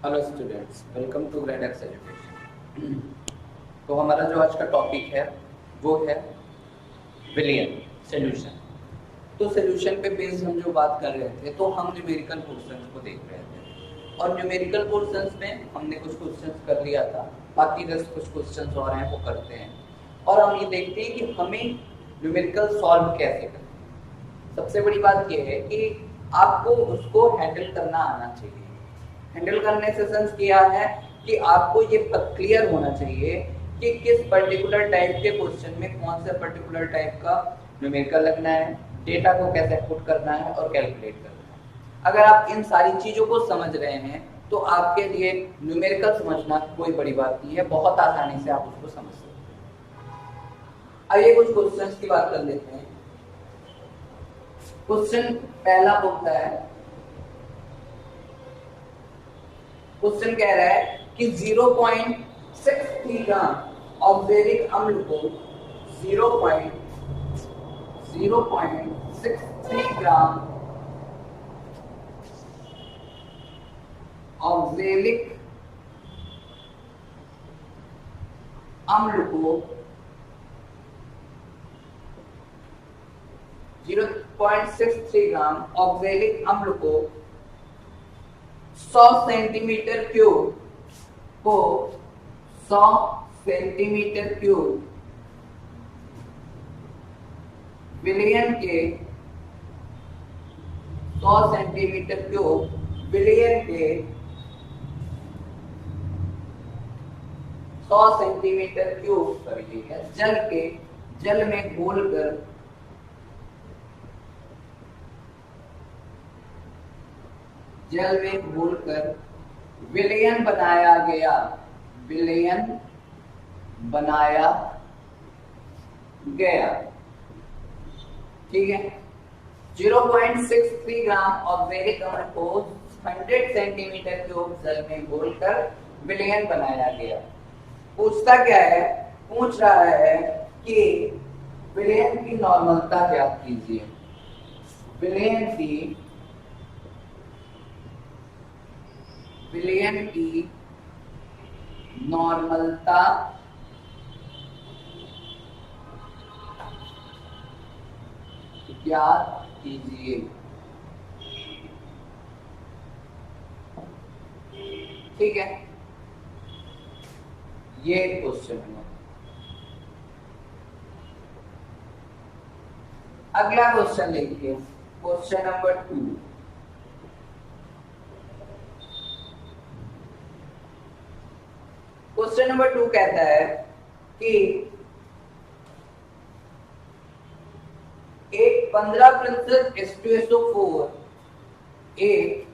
Hello students, welcome to grand X education. तो हमारा जो आज का टॉपिक है वो है विलियन सॉल्यूशन। तो सॉल्यूशन पे बेस्ड हम जो बात कर रहे थे तो हम न्यूमेरिकल पोर्शंस को देख रहे थे और न्यूमेरिकल पोर्शंस में हमने कुछ क्वेश्चंस कर लिया था। बाकी 10 कुछ क्वेश्चंस और हैं वो करते हैं और हम ये देखते हैं कि हमें न्यूमेरिकल सॉल्व कैसे करना है। सबसे बड़ी बात ये है कि आपको उसको हैंडल करना आना चाहिए। हैंडल करने से सेंस किया है कि आपको ये क्लियर होना चाहिए कि किस पर्टिकुलर टाइप के क्वेश्चन में कौन सा पर्टिकुलर टाइप का न्यूमेरिकल लगना है, डेटा को कैसे पुट करना है और कैलकुलेट करना है। अगर आप इन सारी चीजों को समझ रहे हैं तो आपके लिए न्यूमेरिकल समझना कोई बड़ी बात नहीं है, बहुत आसानी से आप उसको समझ सकते हैं। आइए कुछ क्वेश्चंस की बात कर लेते हैं। क्वेश्चन पहला बोलता है, क्वेश्चन कह रहा है कि 0.63 ग्राम ऑक्सैलिक अम्ल को 0.63 ग्राम ऑक्सैलिक अम्ल को 0.63 ग्राम ऑक्सैलिक अम्ल को 100 सेंटीमीटर क्यूब विलियन के 100 सेंटीमीटर क्यूब विलियन के 100 सेंटीमीटर क्यूब जल में घोलकर विलयन बनाया गया। ठीक है, 0.63 ग्राम ऑक्सैलिक अम्ल को 100 सेंटीमीटर क्यूब जल में घोलकर विलयन बनाया गया। पूछता क्या है? पूछ रहा है कि विलयन की नॉर्मलता ज्ञात कीजिए। विलयन की नॉर्मलता ज्ञात कीजिए। ठीक है, ये क्वेश्चन है। अगला क्वेश्चन देखिए, क्वेश्चन नंबर 2। क्वेश्चन नंबर 2 कहता है कि एक 15% H2SO4 एक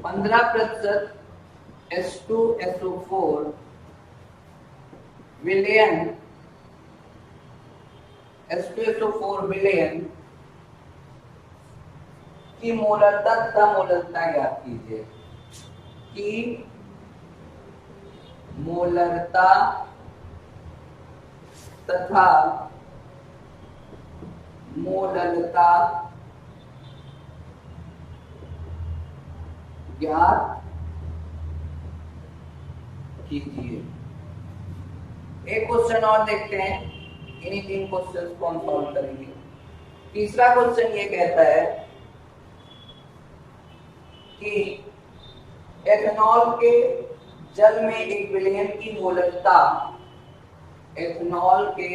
15% H2SO4 विलयन की मोलरता तथा मोलरता ज्ञात कीजिए। की मोलरता तथा मोलरता ज्ञात कीजिए। एक क्वेश्चन और देखते हैं, इन्हीं 3 क्वेश्चंस को हम सॉल्व करेंगे। तीसरा क्वेश्चन ये कहता है कि एथेनॉल के जल में 1 विलयन की मोलरता एथेनॉल के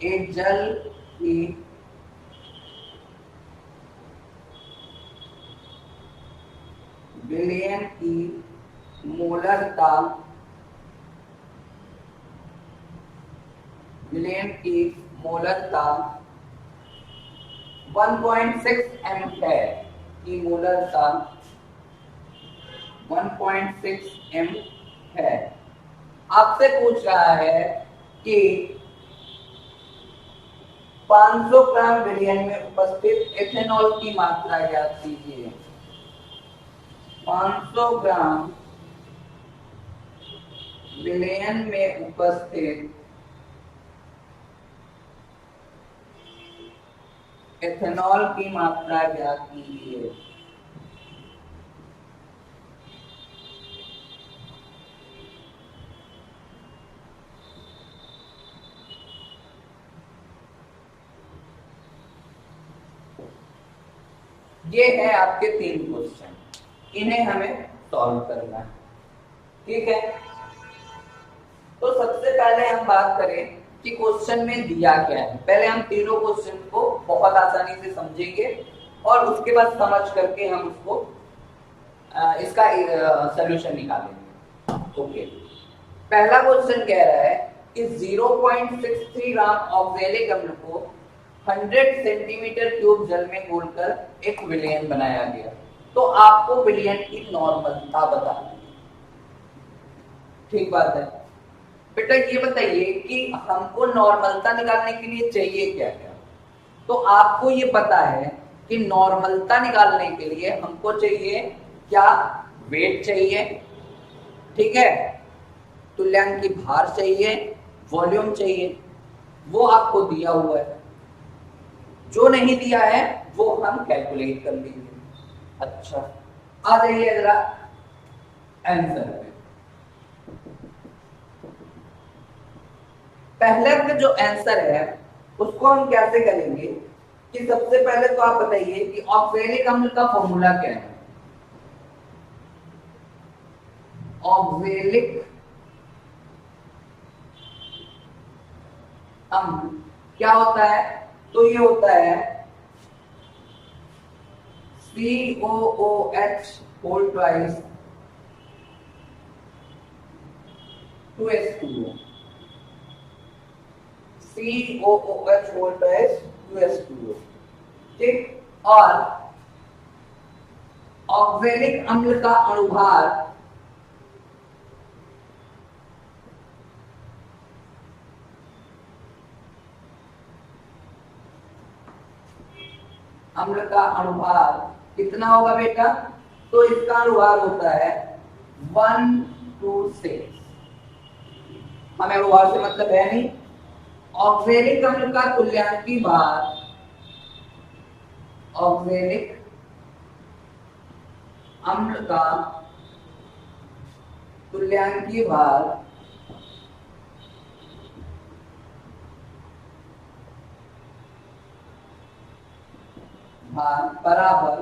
एक जल की विलयन की मोलरता 1.6 m है। की मोलरता 1.6 m है। आपसे पूछ रहा है कि 500 ग्राम विलयन में उपस्थित एथेनॉल की मात्रा ज्ञात कीजिए। 500 ग्राम विलयन में उपस्थित एथेनॉल की मात्रा ज्ञात कीजिए। ये है आपके 3 क्वेश्चन, इन्हें हमें सॉल्व करना है। ठीक है, तो सबसे पहले हम बात करें कि क्वेश्चन में दिया क्या है। पहले हम तीनों क्वेश्चन को बहुत आसानी से समझेंगे और उसके बाद समझ करके हम उसको इसका सॉल्यूशन निकालेंगे। ओके, पहला क्वेश्चन कह रहा है कि 0.63 ग्राम ऑक्सैलिक अम्ल को 100 सेंटीमीटर क्यूब जल में घोलकर एक विलयन बनाया गया। तो आपको विलयन की नॉर्मलता बतानी है। ठीक बात है बेटा, ये बताइए कि हमको नॉर्मलता निकालने के लिए चाहिए क्या क्या। तो आपको ये पता है कि नॉर्मलता निकालने के लिए हमको चाहिए क्या, वेट चाहिए, ठीक है, तुल्यांक की भार चाहिए, वॉल्यूम चाहिए। वो आपको दिया हुआ है, जो नहीं दिया है वो हम कैलकुलेट कर लेंगे। अच्छा, आ जाइए जरा आंसर पे। पहले का जो आंसर है उसको हम कैसे करेंगे कि सबसे पहले तो आप बताइए कि ऑक्सैलिक अम्ल का फॉर्मूला क्या है। ऑक्सैलिक अम्ल क्या होता है, तो ये होता है COOH whole twice 2H2O। COOH whole twice 2H2O। ठीक, और ऑक्सैलिक अम्ल का अणुभार कितना होगा बेटा, तो इसका अणुभार होता है 126। हमें अणुभार से मतलब है नहीं। ऑक्सैलिक अम्ल का तुल्यांकी भार, ऑक्सैलिक अम्ल का तुल्यांकी भार बराबर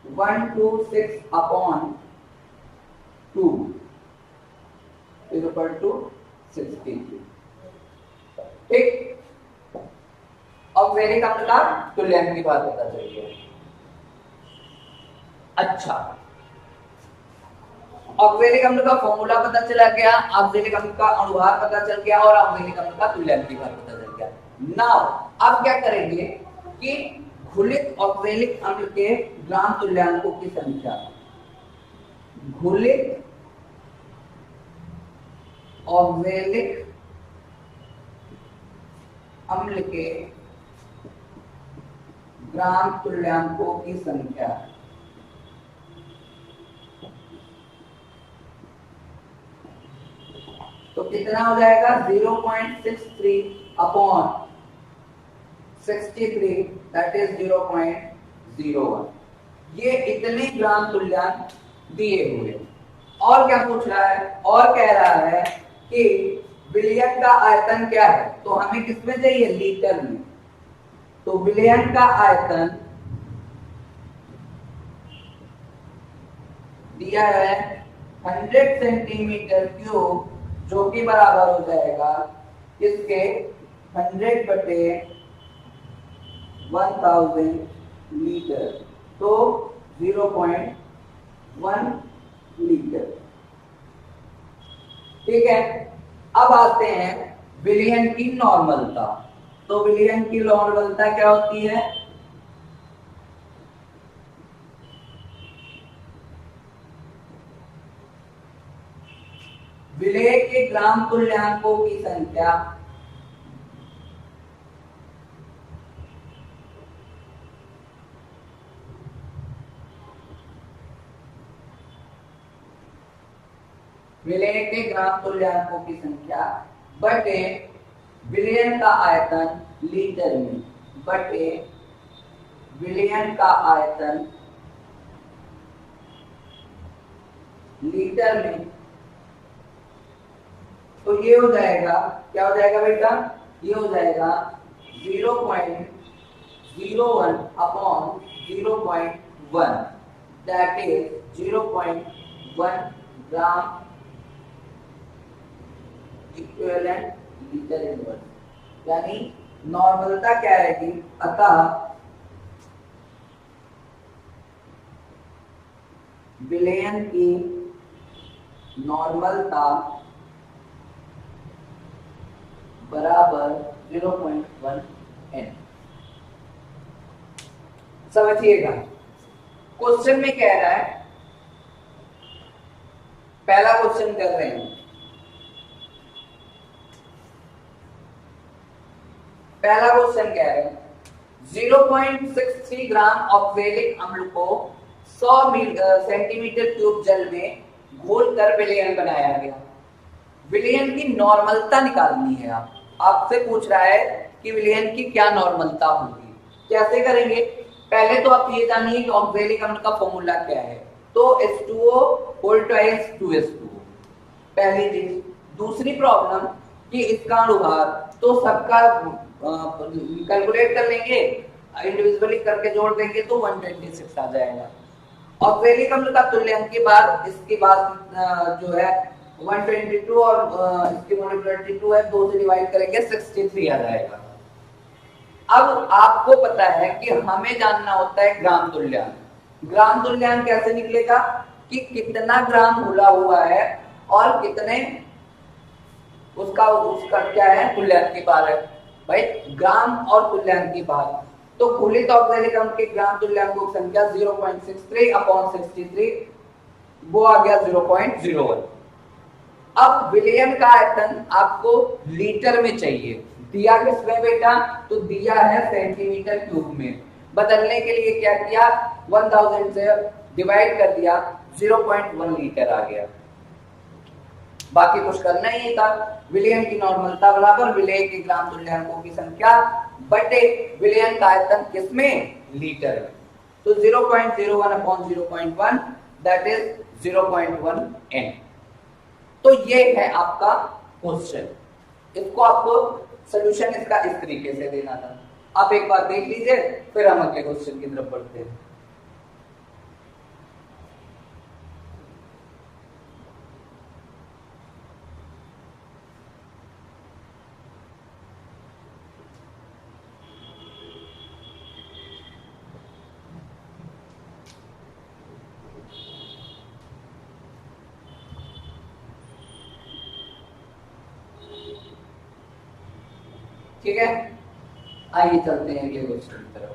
126/2 63। ठीक, ऑक्सैलिक अम्ल का तुल्यांकी भार पता चल गया। अच्छा, ऑक्सैलिक अम्ल का फॉर्मूला पता चला गया, ऑक्सैलिक अम्ल का अणुभार पता चल गया और ऑक्सैलिक अम्ल का तुल्यांकी भार पता चल गया। नाउ अब क्या करेंगे कि घुलित ऑक्सैलिक अम्ल के ग्राम तुल्यांकों की संख्या, घुलित ऑक्सैलिक अम्ल के ग्राम तुल्यांकों की संख्या, तो कितना हो जाएगा 0.63/63, दैट इज 0.01। ये इतने ग्राम तुल्यांक दिए हुए। और क्या पूछ रहा है, और कह रहा है कि विलयन का आयतन क्या है, तो हमें किसमें चाहिए, लीटर में। तो विलयन का आयतन दिया है 100 सेंटीमीटर क्यूब, जो कि बराबर हो जाएगा इसके 100/1000 लीटर, तो 0.1 लीटर। ठीक है, अब आते हैं विलयन की नॉर्मलता। तो विलयन की नॉर्मलता क्या होती है, विलय के ग्राम तुल्यांकों की संख्या विलयन के ग्राम तुल्यांकों की संख्या बटे विलयन का आयतन लीटर में बटे विलयन का आयतन लीटर में। तो ये हो जाएगा, क्या हो जाएगा बेटा, ये हो जाएगा 0.01 upon 0.1 that is 0.1 gram equivalent litre inverse, यानी नॉर्मलता क्या रहेगी, अतः विलयन की नॉर्मलता बराबर 0.1 n। समझिएगा क्वेश्चन में कह रहा है, पहला क्वेश्चन कर रहे हैं, पहला क्वेश्चन कह रहे हैं 0.63 ग्राम ऑक्जेलिक अम्ल को 100 सेंटीमीटर क्यूब जल में घोलकर विलयन बनाया गया। विलयन की नॉर्मलता निकालनी है। आपसे पूछ रहा है कि विलयन की क्या नॉर्मलता होगी, कैसे करेंगे। पहले तो आप ये जानिए कि ऑक्जेलिक अम्ल का फॉर्मूला क्या है, तो H2O होल ट्वाइस 2H2O, पहली चीज। दूसरी प्रॉब्लम कि इसका अनुभार, तो सबका कैलकुलेट कर लेंगे, इंडिविजुअली करके जोड़ देंगे तो 126 आ जाएगा। ऑक्जेलिक अम्ल का तुल्यांक के बाद इसके बाद जो है 122 और इसकी मोलिकुलरिटी 2 है, 2 से डिवाइड करेंगे 63 आ जाएगा। अब आपको पता है कि हमें जानना होता है ग्राम तुल्यांक। ग्राम तुल्यांक कैसे निकलेगा कि कितना ग्राम घुला हुआ है और कितने उसका क्या है तुल्यांक की बार है भाई, ग्राम और तुल्यांक की बार। तो घुलित ऑक्जेलिक अम्ल के ग्राम तुल्यांकों की संख्या 0.63 अपॉन 63, वो आ गया 0.01। अब विलयन का आयतन आपको लीटर में चाहिए, दिया किसमें बेटा, तो दिया है सेंटीमीटर क्यूब में। बदलने के लिए क्या किया, 1000 से डिवाइड कर दिया, 0.1 लीटर आ गया। बाकी कुछ करना ही था। विलयन की नॉर्मलता बराबर विलय के ग्राम तुल्यांकों की संख्या बटे विलयन का आयतन किसमें, लीटर में। तो 0.01 अपॉन 0.1 दैट इज 0.1 n। तो ये है आपका क्वेश्चन। इसको आपको सॉल्यूशन इसका इस तरीके से देना था। आप एक बार देख लीजिए, फिर हम अगले क्वेश्चन की तरफ बढ़ते हैं। ठीक है, आइए चलते हैं अगले क्वेश्चन की तरफ।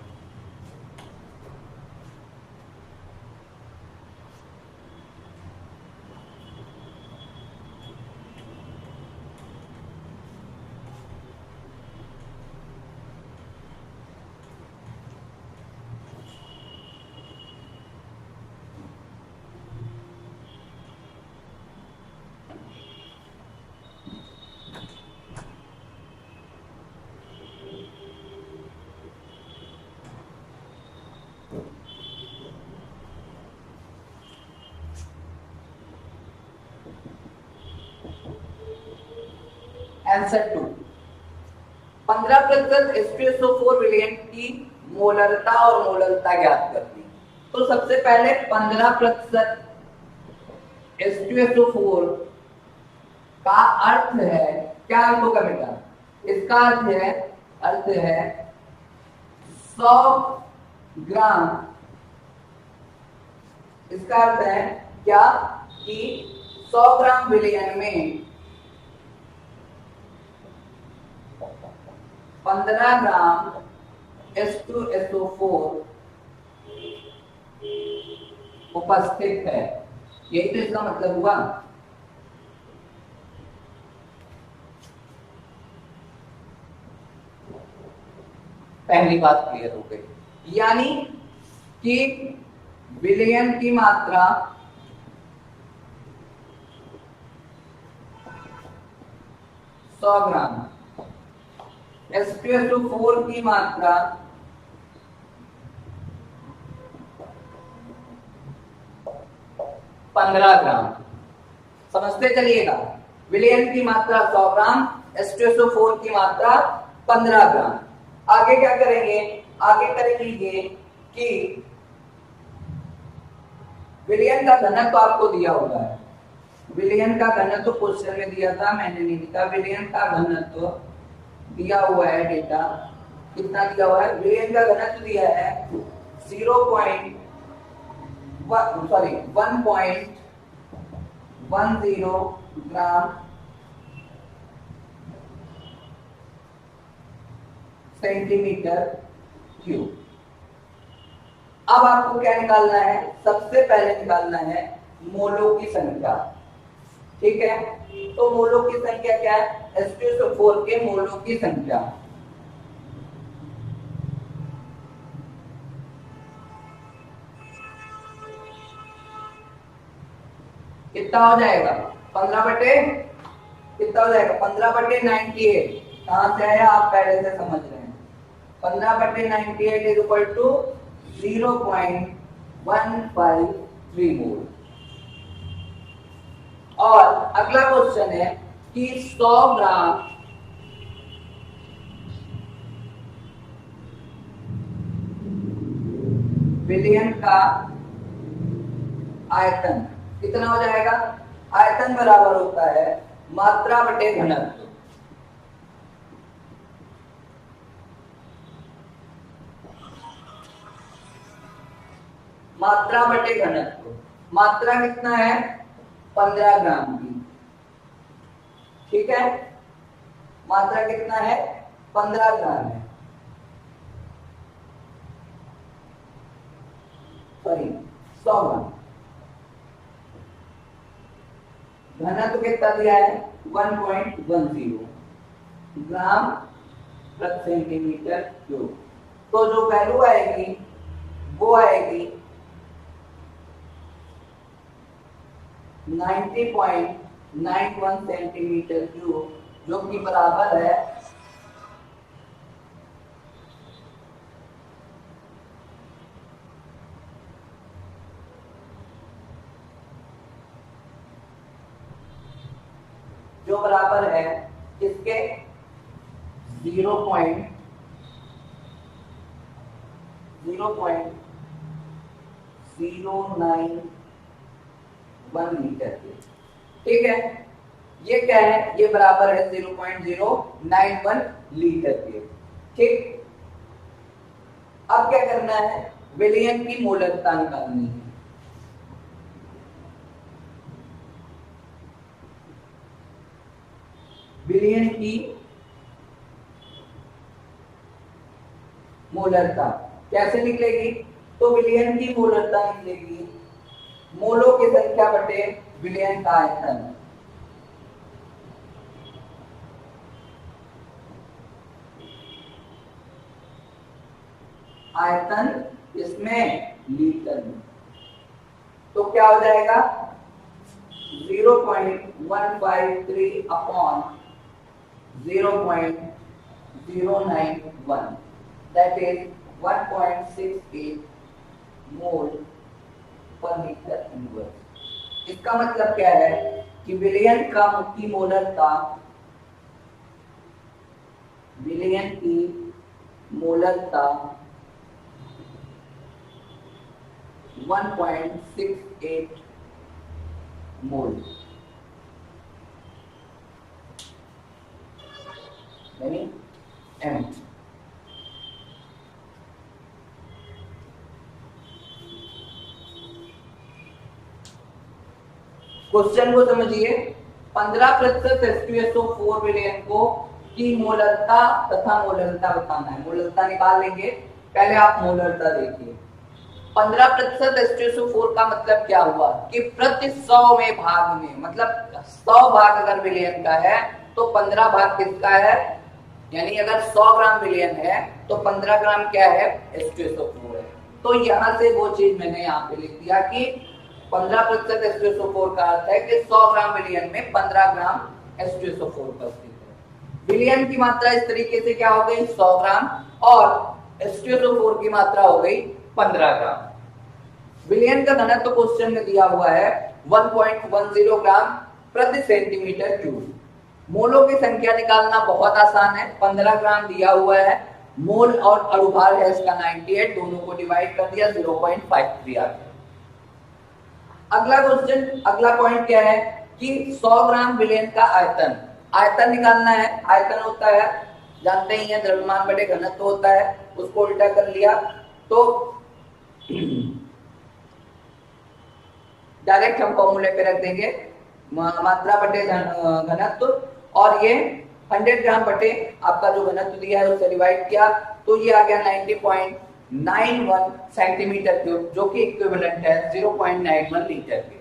आंसर 2, 15% H2SO4 विलयन की मोलरता और मोलरता ज्ञात करनी। तो सबसे पहले 15% H2SO4 का अर्थ है, क्या अर्थ होगा बेटा, इसका अर्थ है 100 ग्राम। इसका अर्थ है क्या कि 100 ग्राम विलयन में 15 ग्राम H2SO4 उपस्थित है। यही तो इसका मतलब हुआ। पहली बात क्लियर हो गई, यानी कि विलयन की मात्रा 100 ग्राम, H2SO4 की मात्रा 15 ग्राम। समझते चलिएगा, विलयन की मात्रा 100 ग्राम, H2SO4 की मात्रा 15 ग्राम। आगे क्या करेंगे, आगे करेंगे ये कि विलयन का घनत्व आपको दिया हुआ है, विलयन का घनत्व क्वेश्चन में दिया था, मैंने नहीं लिखा। विलयन का घनत्व दिया हुआ है, डेटा कितना दिया हुआ है, विलयन का घनत्व दिया है 1.10 ग्राम सेंटीमीटर क्यूब। अब आपको क्या निकालना है, सबसे पहले निकालना है मोलों की संख्या। ठीक है, तो मोलों की संख्या क्या है, H2SO4 के मोलों की संख्या। कितना हो जाएगा, 15 बटे कितना हो जाएगा, 15/98। कहां से आया, आप पहले से समझ रहे हैं। 15/98 इज इक्वल टू 0.153 मोल। और अगला क्वेश्चन है कि 100 ग्राम विलयन का आयतन कितना हो जाएगा, आयतन बराबर होता है मात्रा बटे घनत्व। मात्रा बटे घनत्व, मात्रा कितना है, 15 ग्राम की। ठीक है, मात्रा कितना है, 15 ग्राम है, सॉरी 100 ग्राम। घनत्व कितना दिया है, 1.10 ग्राम प्रति सेंटीमीटर क्यूब। तो जो वैल्यू आएगी वो आएगी 90.91 सेंटीमीटर क्यूब, जो कि बराबर है 0.091 मीटर के। ठीक है, ये क्या है, ये बराबर है 0.091 लीटर के। ठीक, अब क्या करना है, विलयन की मोलकता निकालनी है। विलयन की मोलरता कैसे निकलेगी, तो विलयन की मोलरता निकलेगी मोलों की संख्या बटे विलयन का आयतन। आयतन इसमें लीटर में, तो क्या हो जाएगा 0.153 अपॉन 0.091, that is 1.68 मोल पर मीटर इनवर्स। इसका मतलब क्या है कि विलयन की मोलरता 1.68 मोल, यानी m। क्वेश्चन को समझिए, 15% H2SO4 विलयन को की मोलरता तथा मोलरता बताना है। मोलरता निकाल लेंगे, पहले आप मोलरता देखिए। 15% H2SO4 का मतलब क्या हुआ कि प्रति 100 में भाग में, मतलब 100 भाग अगर विलयन का है तो 15 भाग किसका है, यानी अगर 100 ग्राम विलयन है तो 15 ग्राम क्या है, H2SO4 है। तो यहां से वो चीज मैंने यहाँ पे लिख दिया कि 15% H2SO4 का अर्थ है कि 100 ग्राम विलयन में 15 ग्राम H2SO4 उपस्थित है। विलियन की मात्रा इस तरीके से क्या हो गई 100 ग्राम और H2SO4 की मात्रा हो गई 15 ग्राम। विलियन का घनत्व तो क्वेश्चन में दिया हुआ है 1.10 ग्राम प्रति सेंटीमीटर क्यूब। मोलों की संख्या निकालना बहुत आसान है, 15 ग्राम दिया हुआ है, मोल और अणुभार है इसका 98, दोनों को डिवाइड कर दिया 0.53 आ गया। अगला क्वेश्चन, अगला पॉइंट क्या है कि 100 ग्राम विलियन का आयतन, आयतन निकालना है। आयतन होता है जानते ही हैं द्रव्यमान बटे घनत्व होता है, उसको उल्टा कर लिया तो डायरेक्ट हम फॉर्मूले पे रख देंगे मात्रा बटे घनत्व और ये 100 ग्राम बटे आपका जो घनत्व दिया है उससे डिवाइड किया तो ये आ गया 90.91 सेंटीमीटर क्यूब जो कि इक्विवेलेंट है 0.91 लीटर के।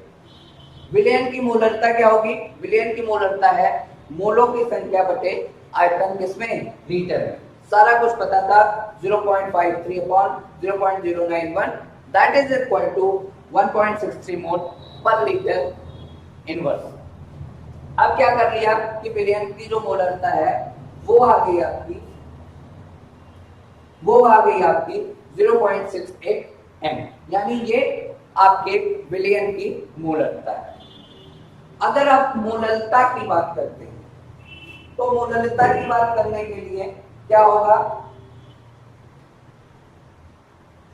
विलयन की मोलरता क्या होगी? विलयन की मोलरता है मोलों की संख्या बटे आयतन किसमें? लीटर में। सारा कुछ पता था 0.53 upon 0.091 that is equal to 1.63 mole per litre inverse. अब क्या कर लिया कि विलयन की जो मोलरता है वो आ गई आपकी 0.68 m, यानी ये आपके विलयन की मोलरता है। अगर आप मोलरता की बात करते हैं तो मोलरता की बात करने के लिए क्या होगा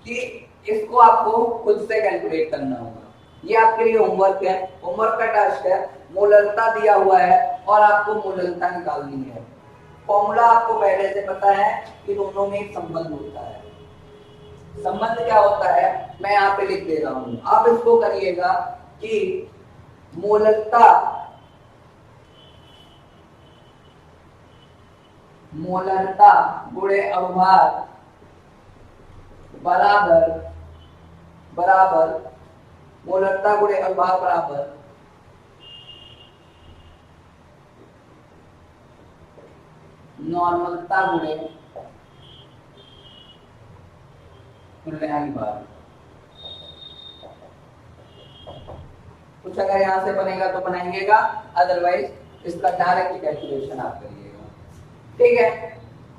कि इसको आपको खुद से कैलकुलेट करना होगा। ये आपके लिए होमवर्क है, होमवर्क का टास्क है। मोलरता दिया हुआ है और आपको मोलरता निकालनी है। फॉर्मूला आपको पहले से पता है कि दोनों में एक संबंध होता है। संबंध क्या होता है मैं यहाँ पे लिख दे रहा हूं, आप इसको करिएगा कि मोलरता गुणे अणुभार बराबर मोलरता गुणे अणुभार बराबर नॉर्मलता गुणे तुल्यहानी भार। कुछ अगर यहां से बनेगा तो बनाइएगा, अदरवाइज इसका डायरेक्ट कैलकुलेशन आप करिएगा। ठीक है,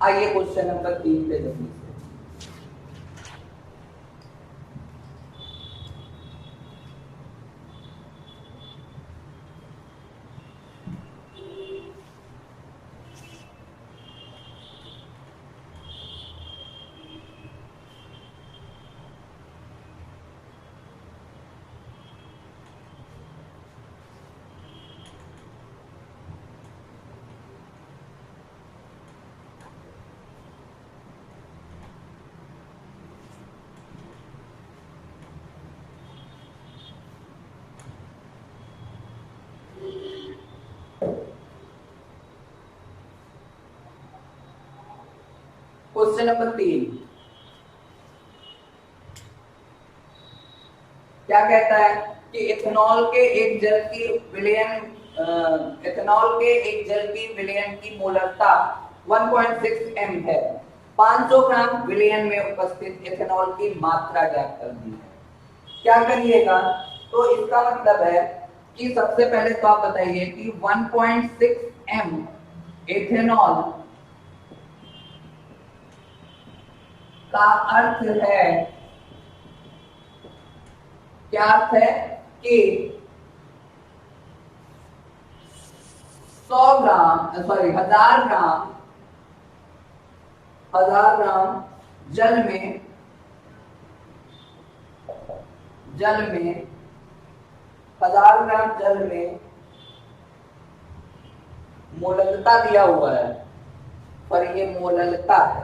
आइए क्वेश्चन नंबर 3 पे जल्दी से। क्वेश्चन नंबर 3 क्या कहता है कि इथेनॉल के एक जल की विलयन की मोलरता 1.6 m है। 500 ग्राम विलयन में उपस्थित इथेनॉल की मात्रा ज्ञात करनी है। क्या करिएगा तो इसका मतलब है कि सबसे पहले तो आप बताइए कि 1.6 m इथेनॉल का अर्थ है, क्या अर्थ है कि 1000 ग्राम जल में 1000 ग्राम जल में मोलरता दिया हुआ है, पर ये मोलरता है।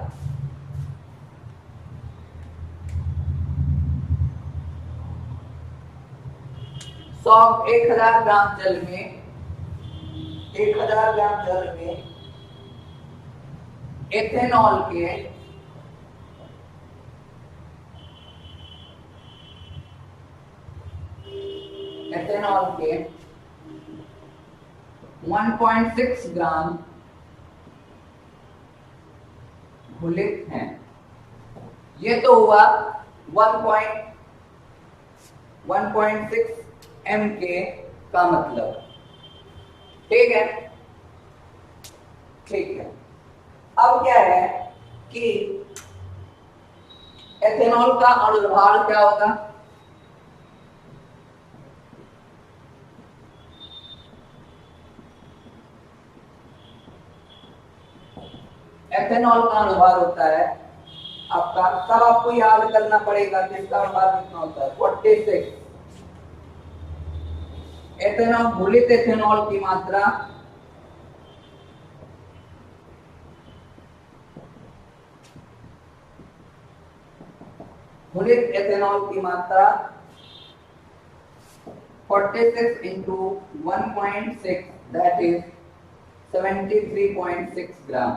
1000 ग्राम जल में एथेनॉल के 1.6 ग्राम घुलित हैं। ये तो हुआ 1.6 m के का मतलब। ठीक है, ठीक है, अब क्या है कि एथेनॉल का अणुभार क्या होगा? एथेनॉल का अणुभार होता है आपका, तब आपको याद करना पड़ेगा कि इसका अणुभार कितना होता है, 46। एथेनॉल, घुलित एथेनॉल की मात्रा घुलित एथेनॉल की मात्रा 46 into 1.6, that is 73.6 ग्राम।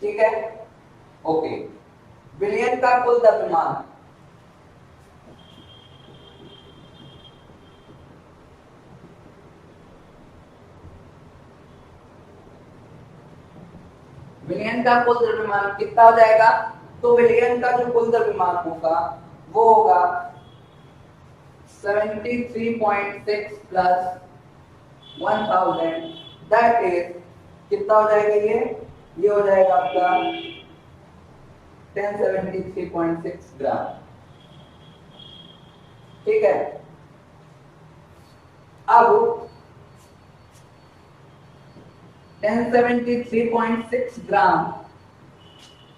ठीक है, ओके। विलयन का कुल द्रव्यमान, विलयन का कुल द्रव्यमान कितना हो जाएगा? तो विलयन का जो कुल द्रव्यमान होगा वो होगा 73.6 प्लस 1000, दैट इज कितना हो जाएगा? ये हो जाएगा आपका 1073.6 ग्राम। ठीक है, अब 1073.6 ग्राम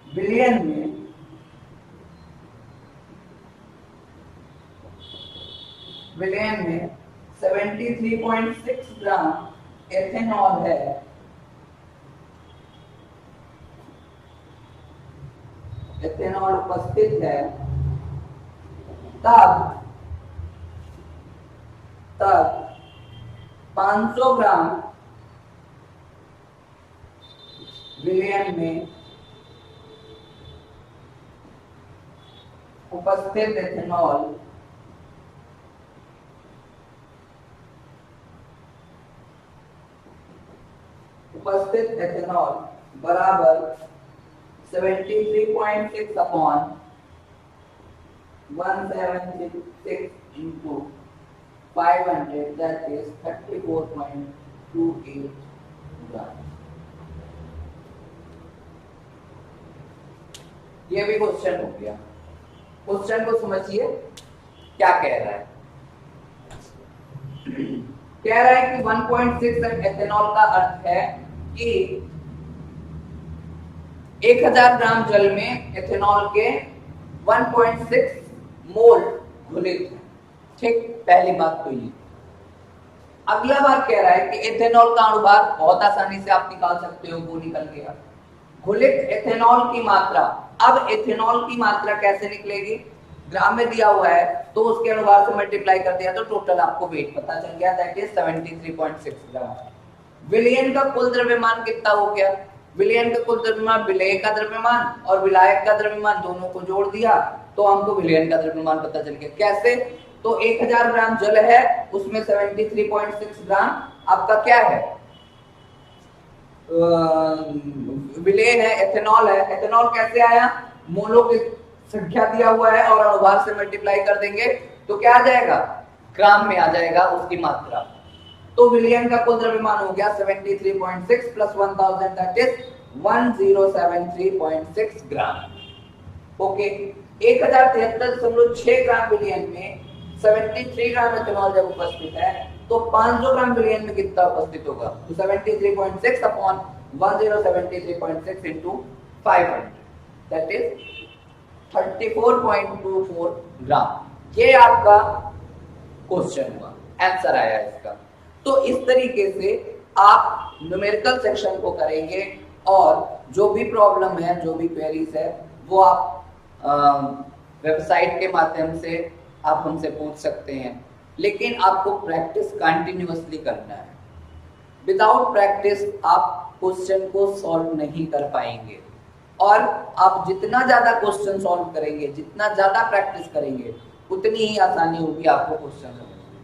विलयन में विलयन में 73.6 ग्राम एथेनॉल है। एथेनॉल उपस्थित है, तब 500 ग्राम विलयन में उपस्थित एथेनॉल बराबर 73.6 अपॉन 176 into 500, that is 34.28 ग्राम। ये भी क्वेश्चन हो गया। क्वेश्चन को समझिए क्या कह रहा है। कह रहा है कि 1.6 एथेनॉल का अर्थ है कि 1000 ग्राम जल में एथेनॉल के 1.6 मोल घुलित है। ठीक, पहली बात तो ये। अगला बात कह रहा है कि एथेनॉल का अणुभार बहुत आसानी से आप निकाल सकते हो, वो निकल गया। घुलित एथेनॉल की मात्रा, अब एथेनॉल की मात्रा कैसे निकलेगी? ग्राम में दिया हुआ है तो उसके अणुभार से मल्टीप्लाई कर दिया तो टोटल आपको वेट पता चल गया, दैट इज 73.6 ग्राम। विलयन का कुल द्रव्यमान कितना हो गया? विलयन का कुल द्रव्यमान, विलेय का द्रव्यमान और विलायक का द्रव्यमान दोनों को जोड़ दिया तो हमको विलयन का द्रव्यमान पता चल गया। कैसे? तो 1000 ग्राम जल है, उसमें 73.6 ग्राम आपका क्या है? विलेय है, एथेनॉल है। एथेनॉल कैसे आया? मोलों की संख्या दिया हुआ है और अणुभार से मल्टीप्लाई कर देंगे तो क्या आ जाएगा? ग्राम में आ जाएगा उसकी मात्रा। तो विलयन का कुल द्रव्यमान हो गया 73.6 plus 1000, that is 1073.6 gram. Okay, 1073.6 ग्राम विलयन में 73 ग्राम एथेनॉल जब उपस्थित है तो 500 ग्राम विलयन में कितना उपस्थित होगा? तो 73.6 अपॉन 1073.6 into 500, दैट इज 34.24 ग्राम। ये आपका क्वेश्चन हुआ, आंसर आया इसका। तो इस तरीके से आप न्यूमेरिकल सेक्शन को करेंगे और जो भी प्रॉब्लम है, जो भी क्वेरीज है, वो आप वेबसाइट के माध्यम से आप हमसे पूछ सकते हैं। लेकिन आपको प्रैक्टिस कंटिन्यूअसली करना है। विदाउट प्रैक्टिस आप क्वेश्चन को सॉल्व नहीं कर पाएंगे। और आप जितना ज्यादा क्वेश्चन सॉल्व करेंगे, जितना ज्यादा प्रैक्टिस करेंगे, उतनी ही आसानी होगी आपको क्वेश्चन समझने में।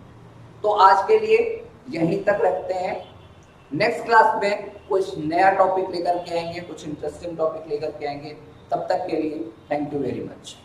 तो आज के लिए यहीं तक रखते हैं। नेक्स्ट क्लास में कुछ नया टॉपिक लेकर के आएंगे, कुछ इंटरेस्टिंग टॉपिक लेकर के आएंगे। तब तक के लिए थैंक यू वेरी मच।